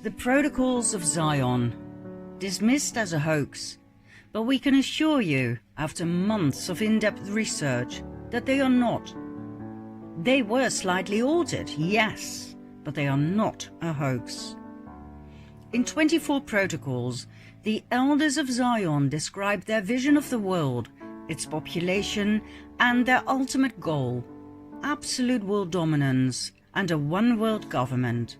The Protocols of Zion, dismissed as a hoax, but we can assure you, after months of in-depth research, that they are not. They were slightly altered, yes, but they are not a hoax. In 24 protocols, the elders of Zion described their vision of the world, its population, and their ultimate goal: absolute world dominance and a one-world government.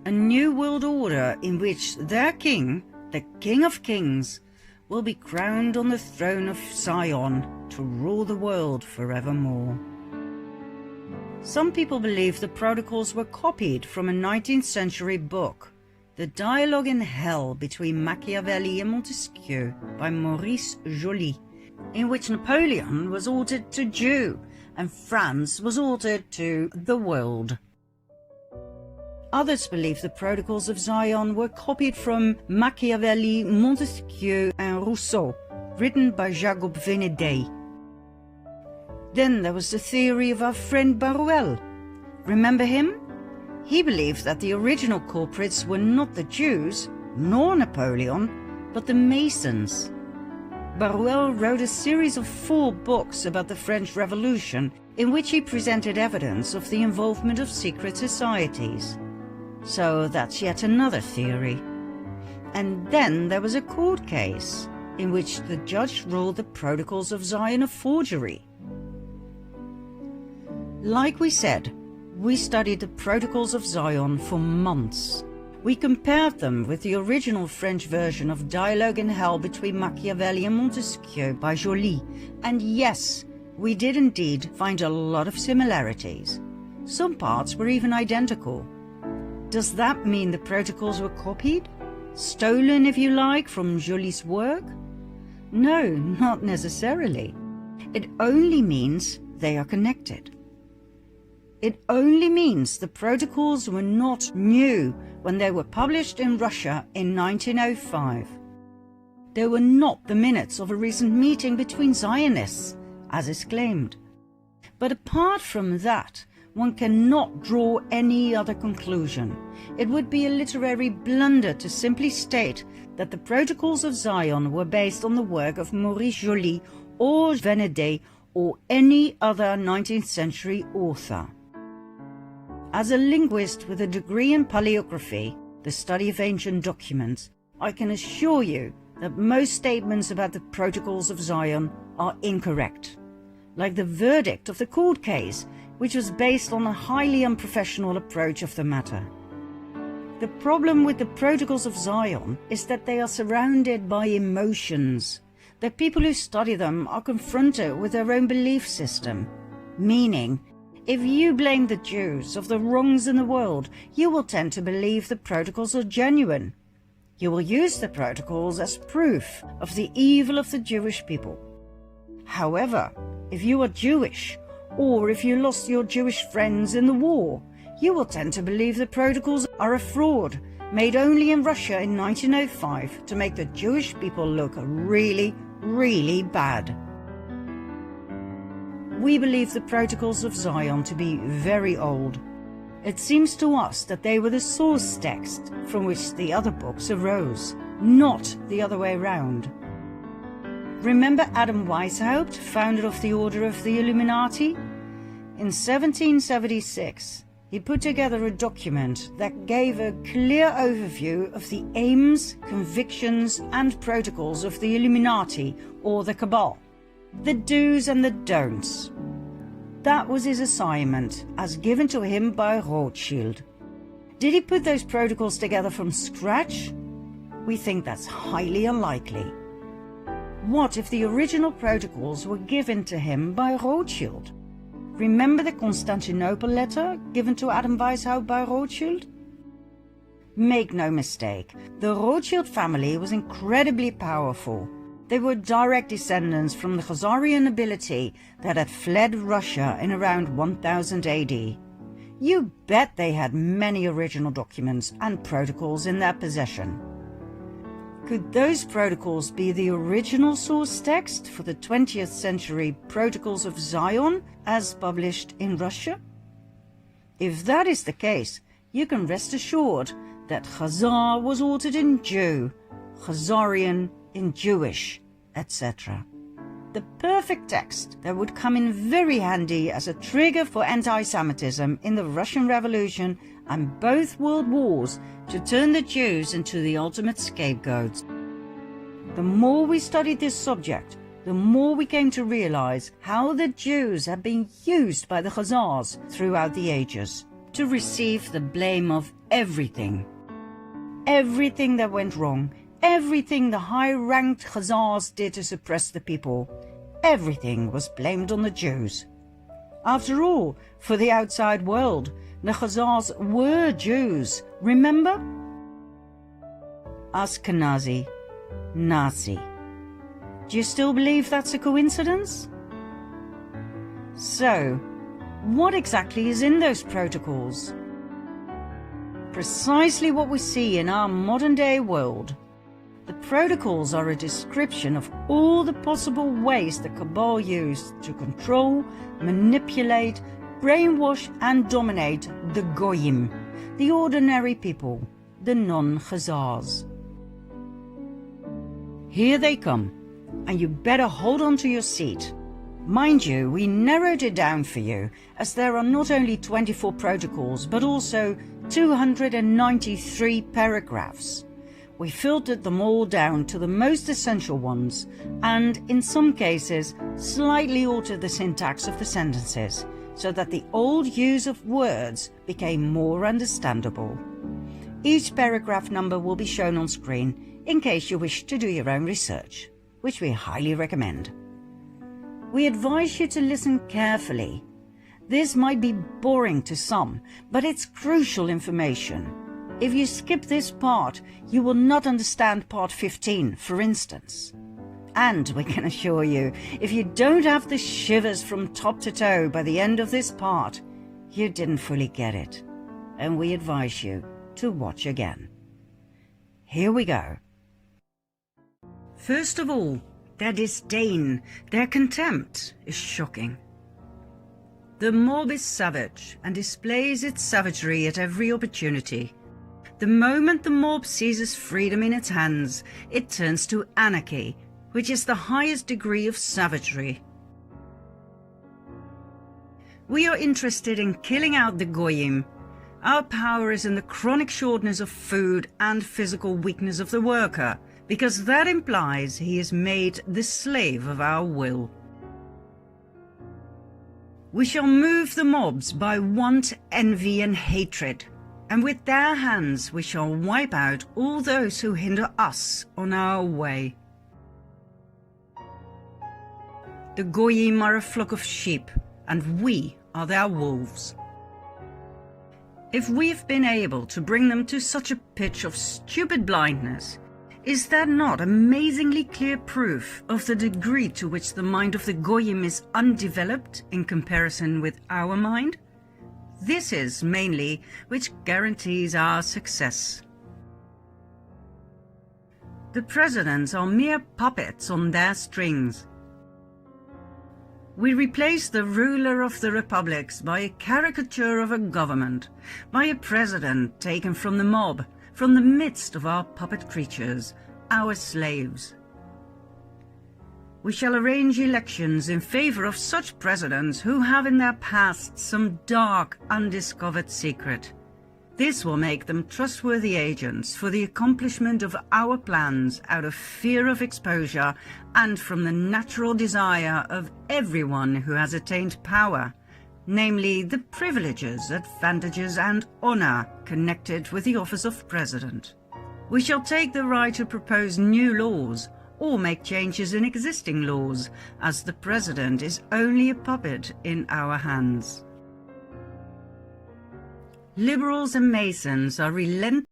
A new world order in which their king, the King of Kings, will be crowned on the throne of Zion to rule the world forevermore. Some people believe the protocols were copied from a 19th century book, The Dialogue in Hell between Machiavelli and Montesquieu by Maurice Joly, in which Napoleon was altered to Jew and France was altered to the world. Others believe the Protocols of Zion were copied from Machiavelli, Montesquieu and Rousseau, written by Jacob Venedey. Then there was the theory of our friend Baruel. Remember him? He believed that the original culprits were not the Jews, nor Napoleon, but the Masons. Baruel wrote a series of 4 books about the French Revolution, in which he presented evidence of the involvement of secret societies. So that's yet another theory. And then there was a court case, in which the judge ruled the Protocols of Zion a forgery. Like we said, we studied the Protocols of Zion for months. We compared them with the original French version of Dialogue in Hell between Machiavelli and Montesquieu by Joly, and yes, we did indeed find a lot of similarities. Some parts were even identical. Does that mean the protocols were copied? Stolen, if you like, from Joly's work? No, not necessarily. It only means they are connected. It only means the protocols were not new when they were published in Russia in 1905. They were not the minutes of a recent meeting between Zionists, as is claimed. But apart from that, one cannot draw any other conclusion. It would be a literary blunder to simply state that the Protocols of Zion were based on the work of Maurice Joly or Venedey or any other 19th century author. As a linguist with a degree in paleography, the study of ancient documents, I can assure you that most statements about the Protocols of Zion are incorrect, like the verdict of the court case, which was based on a highly unprofessional approach of the matter. The problem with the Protocols of Zion is that they are surrounded by emotions. The people who study them are confronted with their own belief system, meaning, if you blame the Jews of the wrongs in the world, you will tend to believe the protocols are genuine. You will use the protocols as proof of the evil of the Jewish people. However, if you are Jewish, or if you lost your Jewish friends in the war, you will tend to believe the protocols are a fraud made only in Russia in 1905 to make the Jewish people look really, really bad. We believe the Protocols of Zion to be very old. It seems to us that they were the source text from which the other books arose, not the other way around. Remember Adam Weishaupt, founder of the Order of the Illuminati? In 1776, he put together a document that gave a clear overview of the aims, convictions and protocols of the Illuminati or the Cabal, the do's and the don'ts. That was his assignment, as given to him by Rothschild. Did he put those protocols together from scratch? We think that's highly unlikely. What if the original protocols were given to him by Rothschild? Remember the Constantinople letter given to Adam Weishaupt by Rothschild? Make no mistake, the Rothschild family was incredibly powerful. They were direct descendants from the Khazarian nobility that had fled Russia in around 1000 AD. You bet they had many original documents and protocols in their possession. Could those protocols be the original source text for the 20th century Protocols of Zion as published in Russia? If that is the case, you can rest assured that Khazar was altered in Jew, Khazarian in Jewish, etc. The perfect text that would come in very handy as a trigger for anti-Semitism in the Russian Revolution and both world wars to turn the Jews into the ultimate scapegoats. The more we studied this subject, the more we came to realize how the Jews have been used by the Khazars throughout the ages to receive the blame of everything. Everything that went wrong, everything the high-ranked Khazars did to suppress the people, everything was blamed on the Jews. After all, for the outside world, the Khazars were Jews, remember? Ashkenazi, Nazi. Do you still believe that's a coincidence? So, what exactly is in those protocols? Precisely what we see in our modern-day world. The protocols are a description of all the possible ways the Cabal used to control, manipulate, brainwash and dominate the Goyim, the ordinary people, the non-Khazars. Here they come, and you better hold on to your seat. Mind you, we narrowed it down for you, as there are not only 24 protocols, but also 293 paragraphs. We filtered them all down to the most essential ones, and in some cases, slightly altered the syntax of the sentences, so that the old use of words became more understandable. Each paragraph number will be shown on screen, in case you wish to do your own research, which we highly recommend. We advise you to listen carefully. This might be boring to some, but it's crucial information. If you skip this part, you will not understand part 15, for instance. And we can assure you, if you don't have the shivers from top to toe by the end of this part, you didn't fully get it. And we advise you to watch again. Here we go. First of all, their disdain, their contempt is shocking. The mob is savage and displays its savagery at every opportunity. The moment the mob seizes freedom in its hands, it turns to anarchy, which is the highest degree of savagery. We are interested in killing out the Goyim. Our power is in the chronic shortness of food and physical weakness of the worker, because that implies he is made the slave of our will. We shall move the mobs by want, envy and hatred, and with their hands we shall wipe out all those who hinder us on our way. The Goyim are a flock of sheep, and we are their wolves. If we've been able to bring them to such a pitch of stupid blindness, is that not amazingly clear proof of the degree to which the mind of the Goyim is undeveloped in comparison with our mind? This is mainly which guarantees our success. The presidents are mere puppets on their strings. We replace the ruler of the republics by a caricature of a government, by a president taken from the mob, from the midst of our puppet creatures, our slaves. We shall arrange elections in favor of such presidents who have in their past some dark, undiscovered secret. This will make them trustworthy agents for the accomplishment of our plans out of fear of exposure and from the natural desire of everyone who has attained power, namely the privileges, advantages and honor connected with the office of president. We shall take the right to propose new laws or make changes in existing laws, as the president is only a puppet in our hands. Liberals and Masons are relentless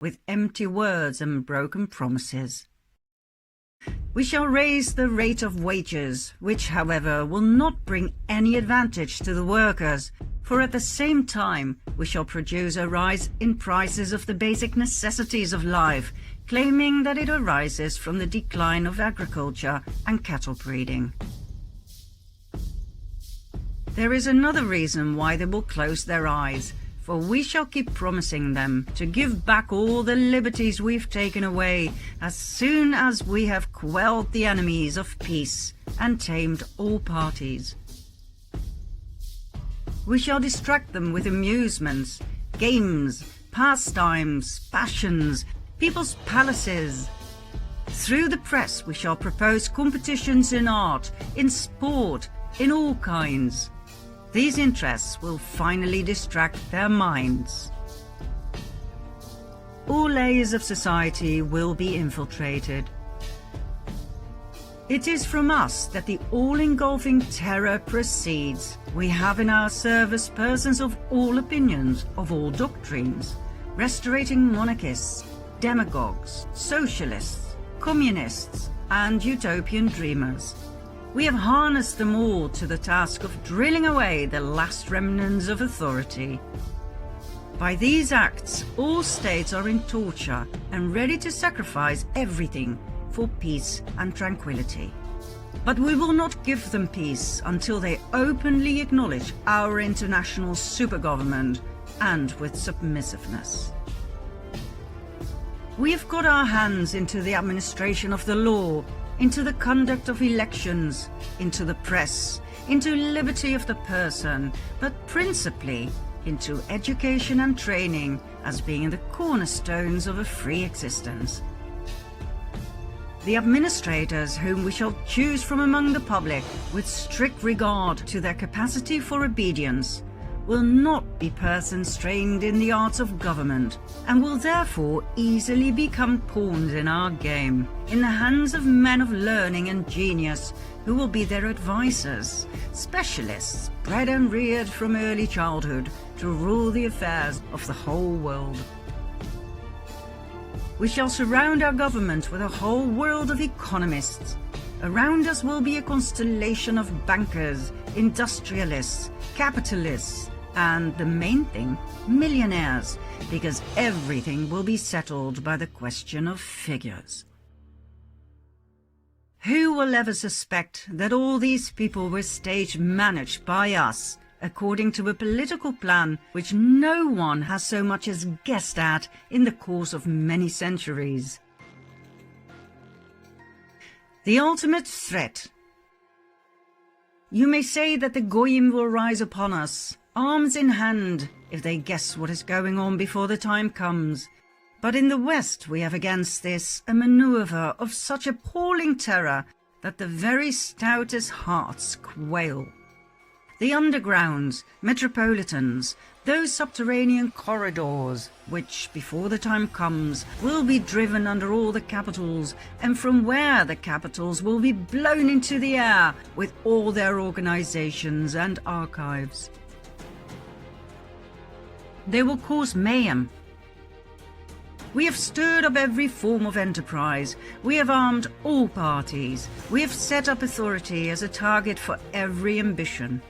with empty words and broken promises. We shall raise the rate of wages, which, however, will not bring any advantage to the workers, for at the same time we shall produce a rise in prices of the basic necessities of life, claiming that it arises from the decline of agriculture and cattle breeding. There is another reason why they will close their eyes, for we shall keep promising them to give back all the liberties we've taken away as soon as we have quelled the enemies of peace and tamed all parties. We shall distract them with amusements, games, pastimes, passions, people's palaces. Through the press we shall propose competitions in art, in sport, in all kinds. These interests will finally distract their minds. All layers of society will be infiltrated. It is from us that the all-engulfing terror proceeds. We have in our service persons of all opinions, of all doctrines, restaurating monarchists, demagogues, socialists, communists, and utopian dreamers. We have harnessed them all to the task of drilling away the last remnants of authority. By these acts, all states are in torture and ready to sacrifice everything for peace and tranquility. But we will not give them peace until they openly acknowledge our international supergovernment and with submissiveness. We have got our hands into the administration of the law, into the conduct of elections, into the press, into liberty of the person, but principally into education and training as being the cornerstones of a free existence. The administrators whom we shall choose from among the public with strict regard to their capacity for obedience will not be persons trained in the arts of government, and will therefore easily become pawns in our game, in the hands of men of learning and genius, who will be their advisers, specialists bred and reared from early childhood to rule the affairs of the whole world. We shall surround our government with a whole world of economists. Around us will be a constellation of bankers, industrialists, capitalists, and the main thing, millionaires, because everything will be settled by the question of figures. Who will ever suspect that all these people were stage managed by us, according to a political plan which no one has so much as guessed at in the course of many centuries? The ultimate threat. You may say that the Goyim will rise upon us, arms in hand, if they guess what is going on before the time comes. But in the West we have against this a maneuver of such appalling terror that the very stoutest hearts quail. The undergrounds, metropolitans, those subterranean corridors, which, before the time comes, will be driven under all the capitals, and from where the capitals will be blown into the air with all their organizations and archives. They will cause mayhem. We have stirred up every form of enterprise. We have armed all parties. We have set up authority as a target for every ambition.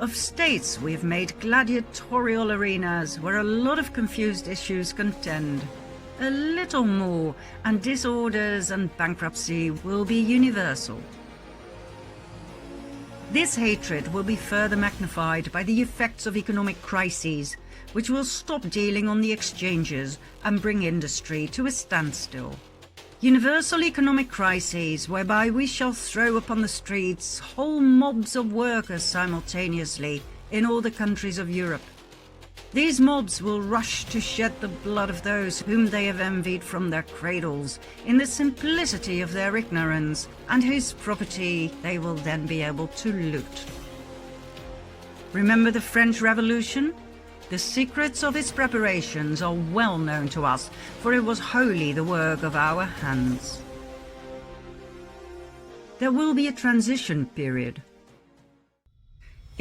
Of states, we have made gladiatorial arenas where a lot of confused issues contend. A little more, and disorders and bankruptcy will be universal. This hatred will be further magnified by the effects of economic crises, which will stop dealing on the exchanges and bring industry to a standstill. Universal economic crises whereby we shall throw upon the streets whole mobs of workers simultaneously in all the countries of Europe. These mobs will rush to shed the blood of those whom they have envied from their cradles in the simplicity of their ignorance, and whose property they will then be able to loot. Remember the French Revolution? The secrets of its preparations are well known to us, for it was wholly the work of our hands. There will be a transition period.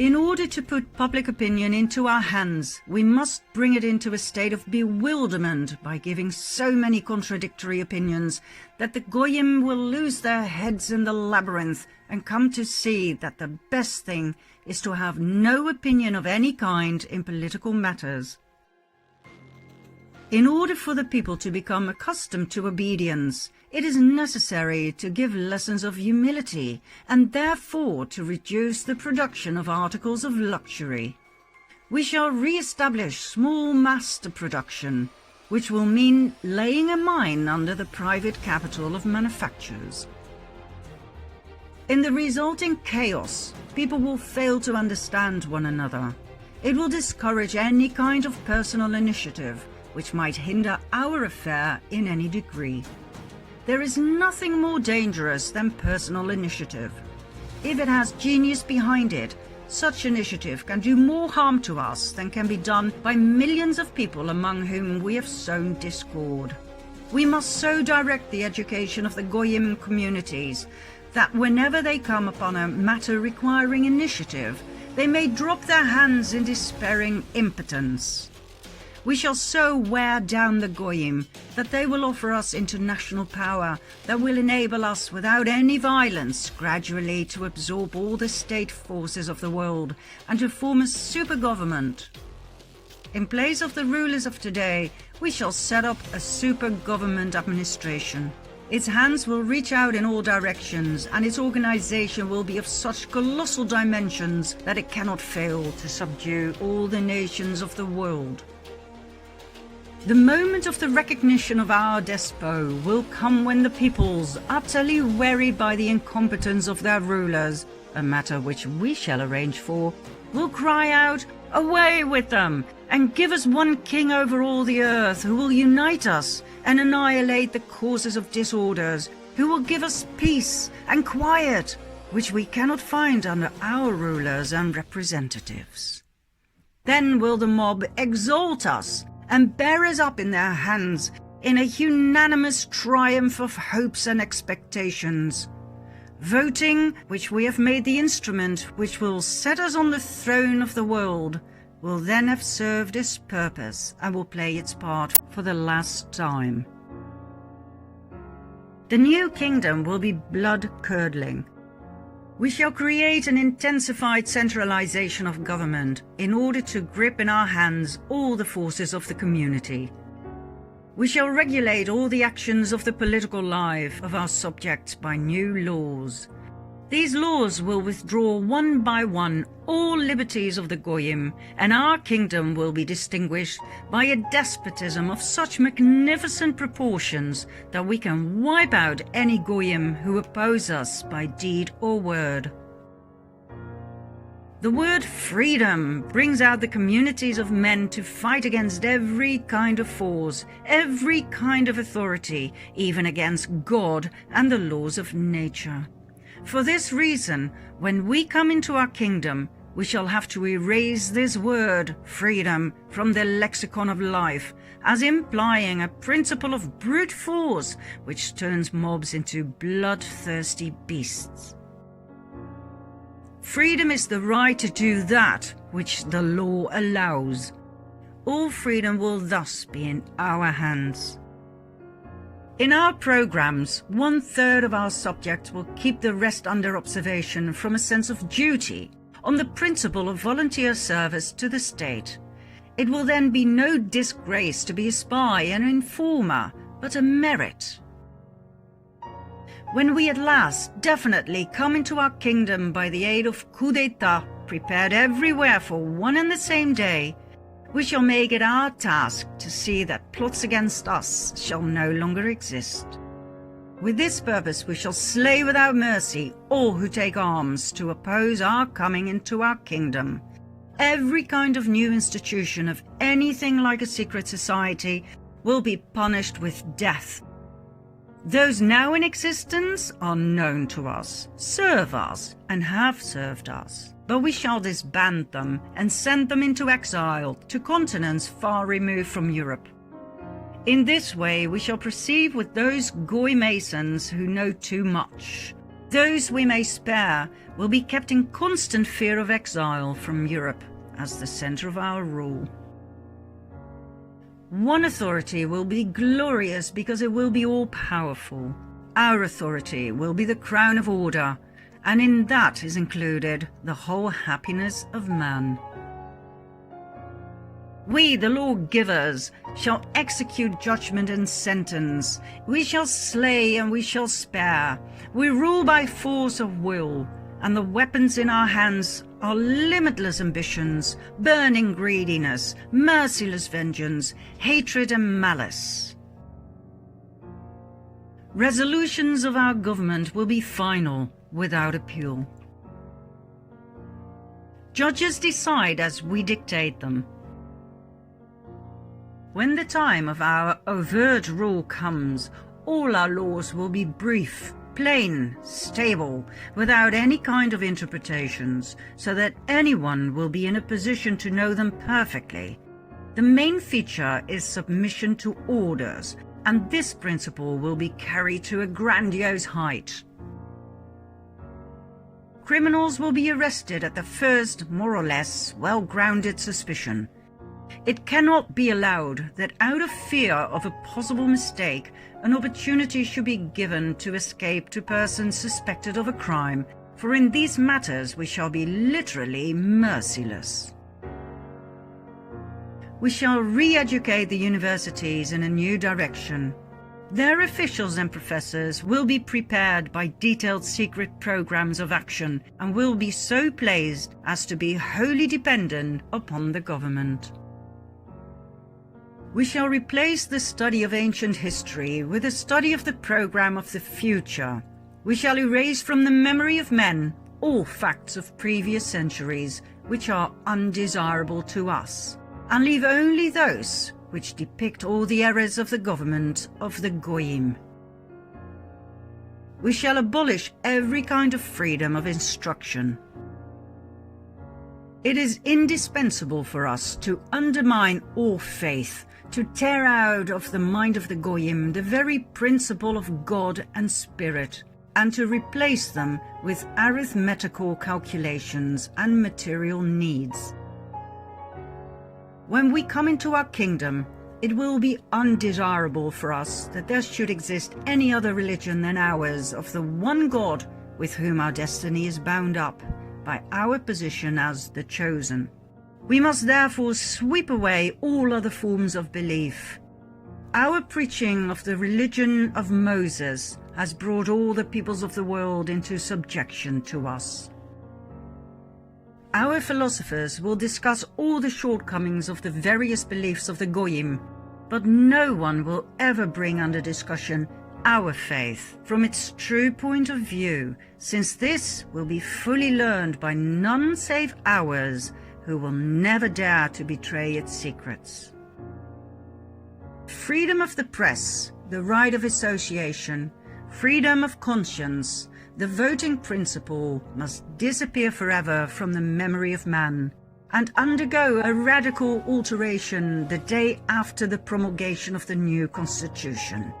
In order to put public opinion into our hands, we must bring it into a state of bewilderment by giving so many contradictory opinions that the Goyim will lose their heads in the labyrinth and come to see that the best thing is to have no opinion of any kind in political matters. In order for the people to become accustomed to obedience, it is necessary to give lessons of humility and therefore to reduce the production of articles of luxury. We shall re-establish small master production, which will mean laying a mine under the private capital of manufacturers. In the resulting chaos, people will fail to understand one another. It will discourage any kind of personal initiative, which might hinder our affair in any degree. There is nothing more dangerous than personal initiative. If it has genius behind it, such initiative can do more harm to us than can be done by millions of people among whom we have sown discord. We must so direct the education of the Goyim communities that whenever they come upon a matter requiring initiative, they may drop their hands in despairing impotence. We shall so wear down the Goyim that they will offer us international power that will enable us without any violence gradually to absorb all the state forces of the world and to form a super government. In place of the rulers of today, we shall set up a super government administration. Its hands will reach out in all directions and its organization will be of such colossal dimensions that it cannot fail to subdue all the nations of the world. The moment of the recognition of our despot will come when the peoples, utterly wearied by the incompetence of their rulers, a matter which we shall arrange for, will cry out, "Away with them, and give us one king over all the earth, who will unite us and annihilate the causes of disorders, who will give us peace and quiet, which we cannot find under our rulers and representatives." Then will the mob exalt us and bear us up in their hands in a unanimous triumph of hopes and expectations. Voting, which we have made the instrument which will set us on the throne of the world, will then have served its purpose and will play its part for the last time. The new kingdom will be blood-curdling. We shall create an intensified centralization of government in order to grip in our hands all the forces of the community. We shall regulate all the actions of the political life of our subjects by new laws. These laws will withdraw one by one all liberties of the Goyim, and our kingdom will be distinguished by a despotism of such magnificent proportions that we can wipe out any Goyim who oppose us by deed or word. The word freedom brings out the communities of men to fight against every kind of force, every kind of authority, even against God and the laws of nature. For this reason, when we come into our kingdom, we shall have to erase this word, freedom, from the lexicon of life, as implying a principle of brute force which turns mobs into bloodthirsty beasts. Freedom is the right to do that which the law allows. All freedom will thus be in our hands. In our programs, 1/3 of our subjects will keep the rest under observation from a sense of duty, on the principle of volunteer service to the state. It will then be no disgrace to be a spy and an informer, but a merit. When we at last definitely come into our kingdom by the aid of coup d'etat, prepared everywhere for one and the same day, we shall make it our task to see that plots against us shall no longer exist. With this purpose we shall slay without mercy all who take arms to oppose our coming into our kingdom. Every kind of new institution of anything like a secret society will be punished with death. Those now in existence are known to us, serve us, and have served us. But we shall disband them and send them into exile to continents far removed from Europe. In this way we shall proceed with those Goy Masons who know too much. Those we may spare will be kept in constant fear of exile from Europe as the center of our rule. One authority will be glorious because it will be all-powerful. Our authority will be the crown of order, and in that is included the whole happiness of man. We, the lawgivers, shall execute judgment and sentence. We shall slay and we shall spare. We rule by force of will, and the weapons in our hands are limitless ambitions, burning greediness, merciless vengeance, hatred and malice. Resolutions of our government will be final, without appeal. Judges decide as we dictate them. When the time of our overt rule comes, all our laws will be brief, plain, stable, without any kind of interpretations, so that anyone will be in a position to know them perfectly. The main feature is submission to orders, and this principle will be carried to a grandiose height. Criminals will be arrested at the first, more or less, well-grounded suspicion. It cannot be allowed that out of fear of a possible mistake, an opportunity should be given to escape to persons suspected of a crime, for in these matters we shall be literally merciless. We shall re-educate the universities in a new direction. Their officials and professors will be prepared by detailed secret programs of action and will be so placed as to be wholly dependent upon the government. We shall replace the study of ancient history with a study of the program of the future. We shall erase from the memory of men all facts of previous centuries which are undesirable to us, and leave only those which depict all the errors of the government of the Goyim. We shall abolish every kind of freedom of instruction. It is indispensable for us to undermine all faith, to tear out of the mind of the Goyim the very principle of God and Spirit, and to replace them with arithmetical calculations and material needs. When we come into our kingdom, it will be undesirable for us that there should exist any other religion than ours of the one God with whom our destiny is bound up by our position as the chosen. We must therefore sweep away all other forms of belief. Our preaching of the religion of Moses has brought all the peoples of the world into subjection to us. Our philosophers will discuss all the shortcomings of the various beliefs of the Goyim, but no one will ever bring under discussion our faith from its true point of view, since this will be fully learned by none save ours, who will never dare to betray its secrets. Freedom of the press, the right of association, freedom of conscience, the voting principle must disappear forever from the memory of man and undergo a radical alteration the day after the promulgation of the new constitution.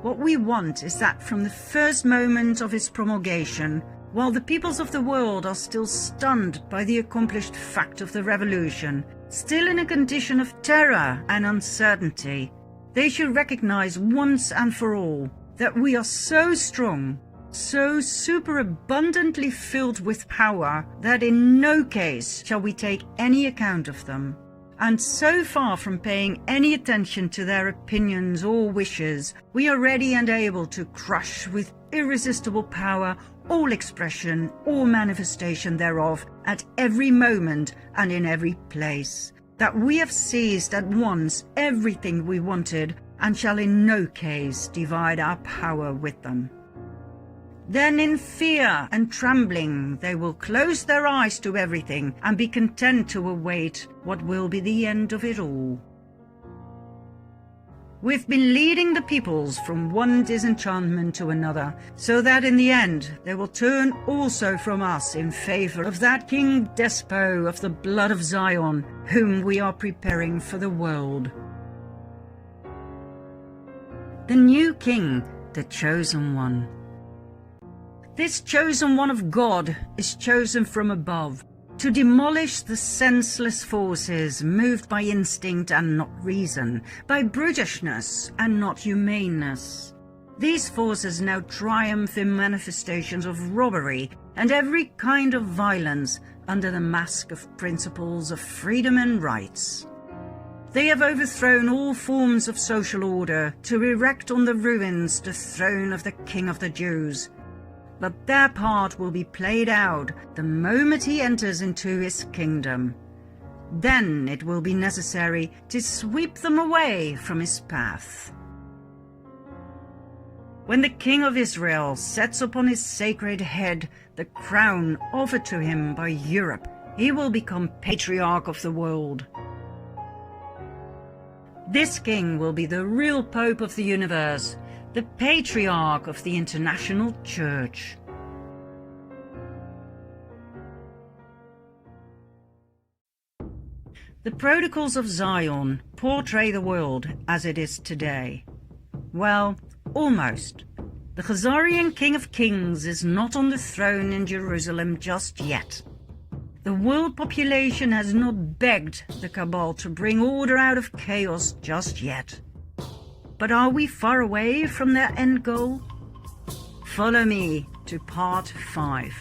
What we want is that from the first moment of its promulgation, while the peoples of the world are still stunned by the accomplished fact of the revolution, still in a condition of terror and uncertainty, they should recognize once and for all that we are so strong, so superabundantly filled with power, that in no case shall we take any account of them. And so far from paying any attention to their opinions or wishes, we are ready and able to crush with irresistible power all expression or manifestation thereof at every moment and in every place, that we have seized at once everything we wanted and shall in no case divide our power with them. Then in fear and trembling they will close their eyes to everything and be content to await what will be the end of it all. We've been leading the peoples from one disenchantment to another, so that in the end they will turn also from us in favor of that King Despot of the blood of Zion, whom we are preparing for the world. The new king, the chosen one. This chosen one of God is chosen from above to demolish the senseless forces moved by instinct and not reason, by brutishness and not humaneness. These forces now triumph in manifestations of robbery and every kind of violence under the mask of principles of freedom and rights. They have overthrown all forms of social order to erect on the ruins the throne of the King of the Jews. But their part will be played out the moment he enters into his kingdom. Then it will be necessary to sweep them away from his path. When the King of Israel sets upon his sacred head the crown offered to him by Europe, he will become patriarch of the world. This king will be the real Pope of the universe, the patriarch of the international church. The protocols of Zion portray the world as it is today. Well, almost. The Khazarian King of Kings is not on the throne in Jerusalem just yet. The world population has not begged the Cabal to bring order out of chaos just yet. But are we far away from their end goal? Follow me to part 5.